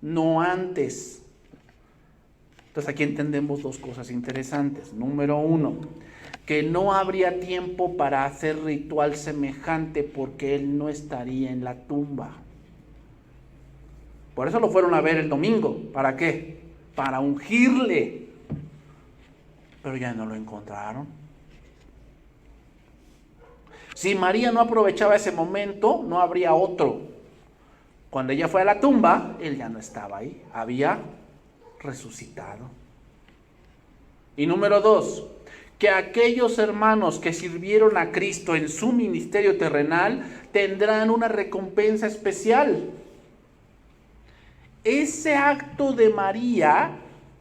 no antes. Entonces aquí entendemos dos cosas interesantes. Número 1, que no habría tiempo para hacer ritual semejante porque Él no estaría en la tumba. Por eso lo fueron a ver el domingo. ¿Para qué? Para ungirle. Pero ya no lo encontraron. Si María no aprovechaba ese momento, no habría otro. Cuando ella fue a la tumba, Él ya no estaba ahí. Había resucitado. Y número 2, que aquellos hermanos que sirvieron a Cristo en su ministerio terrenal tendrán una recompensa especial. Ese acto de María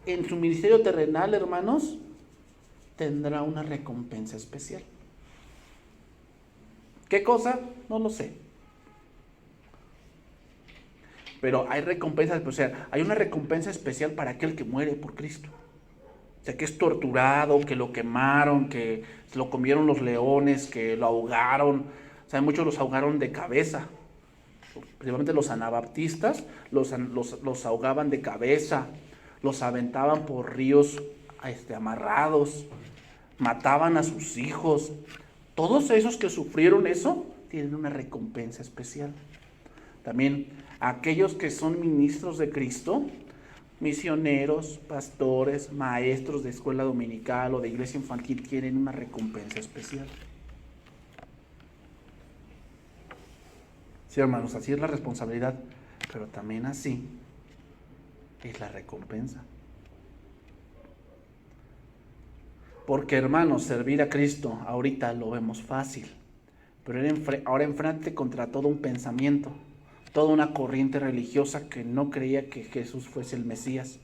en su ministerio terrenal, hermanos, tendrá una recompensa especial. ¿Qué cosa? No lo sé. Pero hay recompensas especiales. Hay una recompensa especial para aquel que muere por Cristo. O sea, que es torturado, que lo quemaron, que se lo comieron los leones, que lo ahogaron. O sea, muchos los ahogaron de cabeza. Principalmente los anabaptistas los ahogaban de cabeza, los aventaban por ríos amarrados, mataban a sus hijos. Todos esos que sufrieron eso tienen una recompensa especial. También aquellos que son ministros de Cristo Misioneros, pastores, maestros de escuela dominical o de iglesia infantil tienen una recompensa especial. Sí, hermanos, así es la responsabilidad, pero también así es la recompensa. Porque, hermanos, servir a Cristo ahorita lo vemos fácil, pero ahora enfrente contra todo un pensamiento, toda una corriente religiosa que no creía que Jesús fuese el Mesías,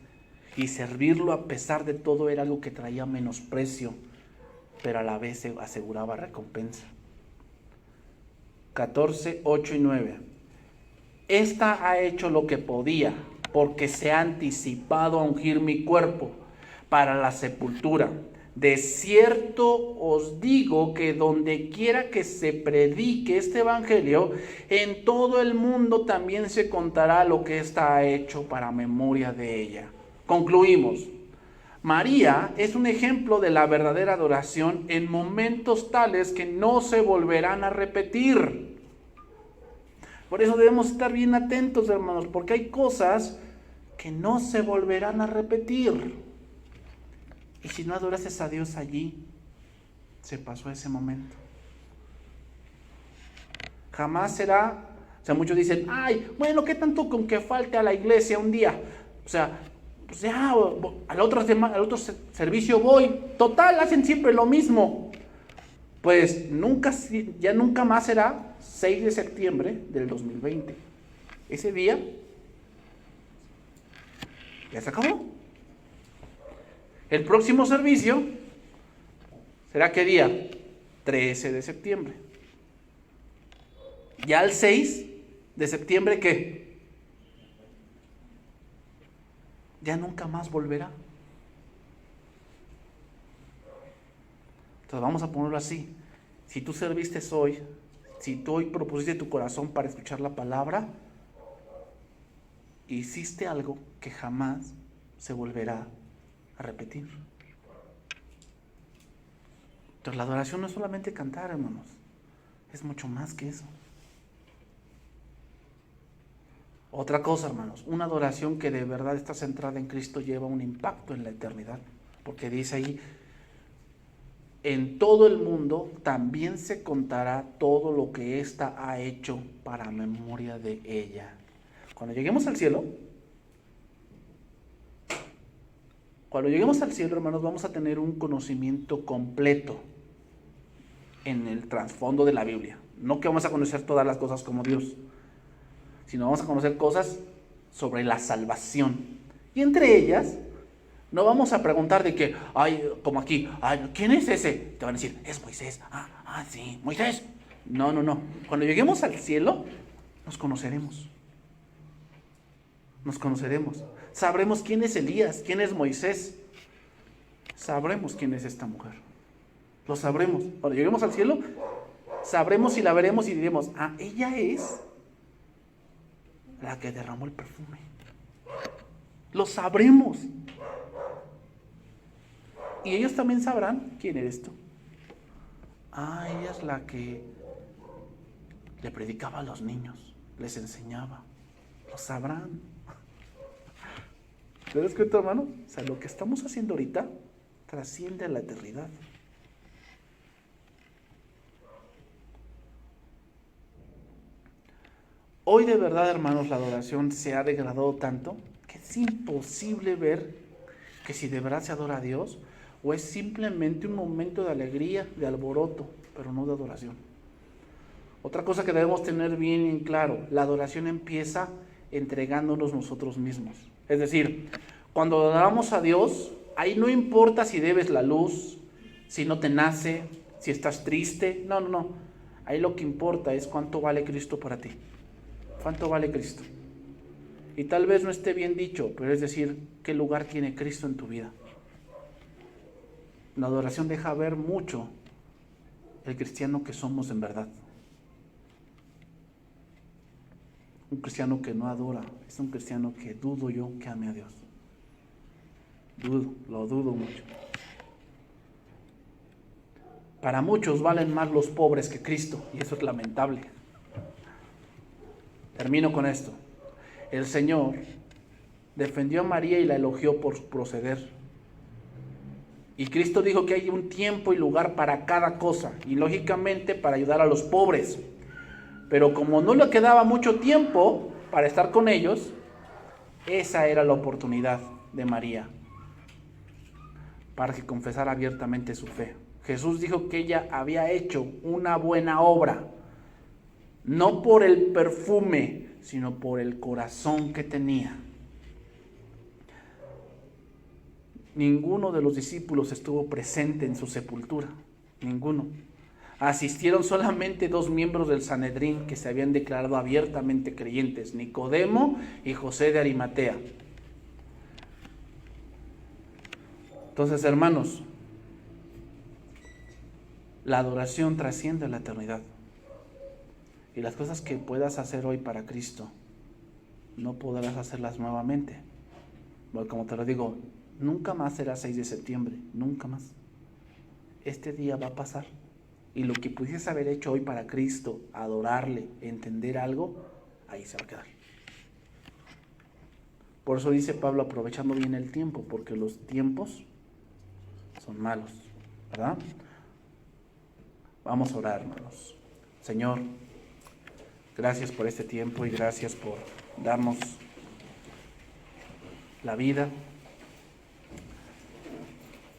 y servirlo a pesar de todo era algo que traía menosprecio, pero a la vez se aseguraba recompensa. 14, 8 y 9. Esta ha hecho lo que podía, porque se ha anticipado a ungir mi cuerpo para la sepultura. De cierto os digo que donde quiera que se predique este evangelio, en todo el mundo también se contará lo que ésta ha hecho para memoria de ella. Concluimos. María es un ejemplo de la verdadera adoración en momentos tales que no se volverán a repetir. Por eso debemos estar bien atentos, hermanos, porque hay cosas que no se volverán a repetir. Y si no adorases a Dios allí, se pasó ese momento. Jamás será, muchos dicen, ay, bueno, ¿qué tanto con que falte a la iglesia un día? Pues ya, al otro servicio voy. Total, hacen siempre lo mismo. Pues ya nunca más será 6 de septiembre del 2020. Ese día ya se acabó. El próximo servicio será ¿qué día? 13 de septiembre. Ya el 6 de septiembre, ¿qué? Ya nunca más volverá. Entonces vamos a ponerlo así. Si tú serviste hoy, si tú hoy propusiste tu corazón para escuchar la palabra, hiciste algo que jamás se volverá a repetir. Entonces la adoración no es solamente cantar, hermanos, es mucho más que eso. Otra cosa, hermanos, una adoración que de verdad está centrada en Cristo lleva un impacto en la eternidad, porque dice ahí, en todo el mundo también se contará todo lo que ésta ha hecho para memoria de ella. Cuando lleguemos al cielo, hermanos, vamos a tener un conocimiento completo en el trasfondo de la Biblia. No que vamos a conocer todas las cosas como Dios, sino vamos a conocer cosas sobre la salvación. Y entre ellas, no vamos a preguntar de que, como aquí, ¿quién es ese? Te van a decir, es Moisés. Sí, Moisés. No. Cuando lleguemos al cielo, nos conoceremos. Sabremos quién es Elías, quién es Moisés. Sabremos quién es esta mujer. Lo sabremos. Cuando lleguemos al cielo, sabremos y la veremos y diremos, ella es la que derramó el perfume. Lo sabremos. Y ellos también sabrán quién eres tú. Ella es la que le predicaba a los niños, les enseñaba. Lo sabrán. ¿Te das cuenta, hermano? Lo que estamos haciendo ahorita trasciende a la eternidad. Hoy de verdad, hermanos, la adoración se ha degradado tanto que es imposible ver que si de verdad se adora a Dios o es simplemente un momento de alegría, de alboroto, pero no de adoración. Otra cosa que debemos tener bien en claro, la adoración empieza entregándonos nosotros mismos. Es decir, cuando adoramos a Dios, ahí no importa si debes la luz, si no te nace, si estás triste, no. Ahí lo que importa es cuánto vale Cristo para ti. ¿Cuánto vale Cristo? Y tal vez no esté bien dicho, pero es decir, ¿qué lugar tiene Cristo en tu vida? La adoración deja ver mucho el cristiano que somos en verdad. Un cristiano que no adora es un cristiano que dudo yo que ame a Dios. Lo dudo mucho. Para muchos valen más los pobres que Cristo, y eso es lamentable. Termino con esto. El Señor defendió a María y la elogió por su proceder. Y Cristo dijo que hay un tiempo y lugar para cada cosa, y lógicamente para ayudar a los pobres. Pero como no le quedaba mucho tiempo para estar con ellos, esa era la oportunidad de María para que confesara abiertamente su fe. Jesús dijo que ella había hecho una buena obra, no por el perfume, sino por el corazón que tenía. Ninguno de los discípulos estuvo presente en su sepultura, ninguno. Asistieron solamente 2 miembros del Sanedrín que se habían declarado abiertamente creyentes, Nicodemo y José de Arimatea. Entonces, hermanos, la adoración trasciende la eternidad. Y las cosas que puedas hacer hoy para Cristo, no podrás hacerlas nuevamente. Porque como te lo digo, nunca más será 6 de septiembre, nunca más. Este día va a pasar. Y lo que pudieses haber hecho hoy para Cristo, adorarle, entender algo, ahí se va a quedar. Por eso dice Pablo, aprovechando bien el tiempo, porque los tiempos son malos, ¿verdad? Vamos a orar, hermanos. Señor, gracias por este tiempo y gracias por darnos la vida.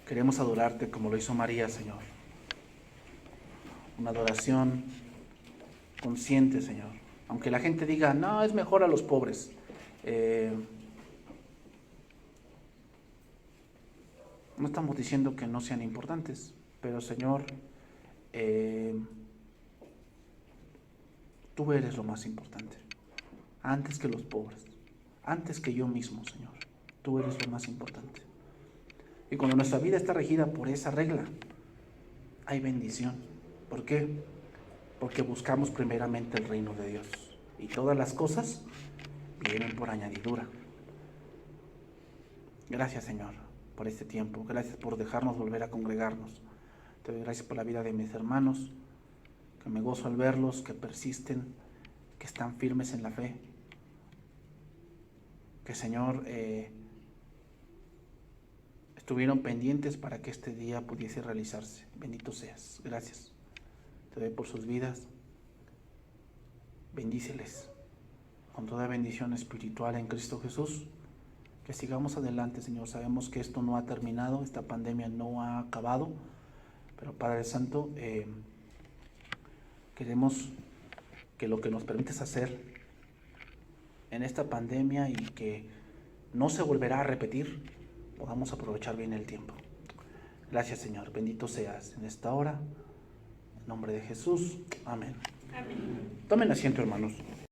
Queremos adorarte como lo hizo María, Señor. Una adoración consciente, Señor. Aunque la gente diga, no, es mejor a los pobres. No estamos diciendo que no sean importantes, pero Señor, tú eres lo más importante. Antes que los pobres, antes que yo mismo, Señor. Tú eres lo más importante. Y cuando nuestra vida está regida por esa regla, hay bendición. ¿Por qué? Porque buscamos primeramente el reino de Dios. Y todas las cosas vienen por añadidura. Gracias, Señor, por este tiempo. Gracias por dejarnos volver a congregarnos. Te doy gracias por la vida de mis hermanos, que me gozo al verlos, que persisten, que están firmes en la fe. Que, Señor, estuvieron pendientes para que este día pudiese realizarse. Bendito seas. Gracias. Te doy por sus vidas. Bendíceles con toda bendición espiritual en Cristo Jesús. Que sigamos adelante, Señor. Sabemos que esto no ha terminado, esta pandemia no ha acabado, pero Padre Santo, queremos que lo que nos permites hacer en esta pandemia y que no se volverá a repetir, podamos aprovechar bien el tiempo. Gracias, Señor. Bendito seas en esta hora. En nombre de Jesús. Amén. Amén. Tomen asiento, hermanos.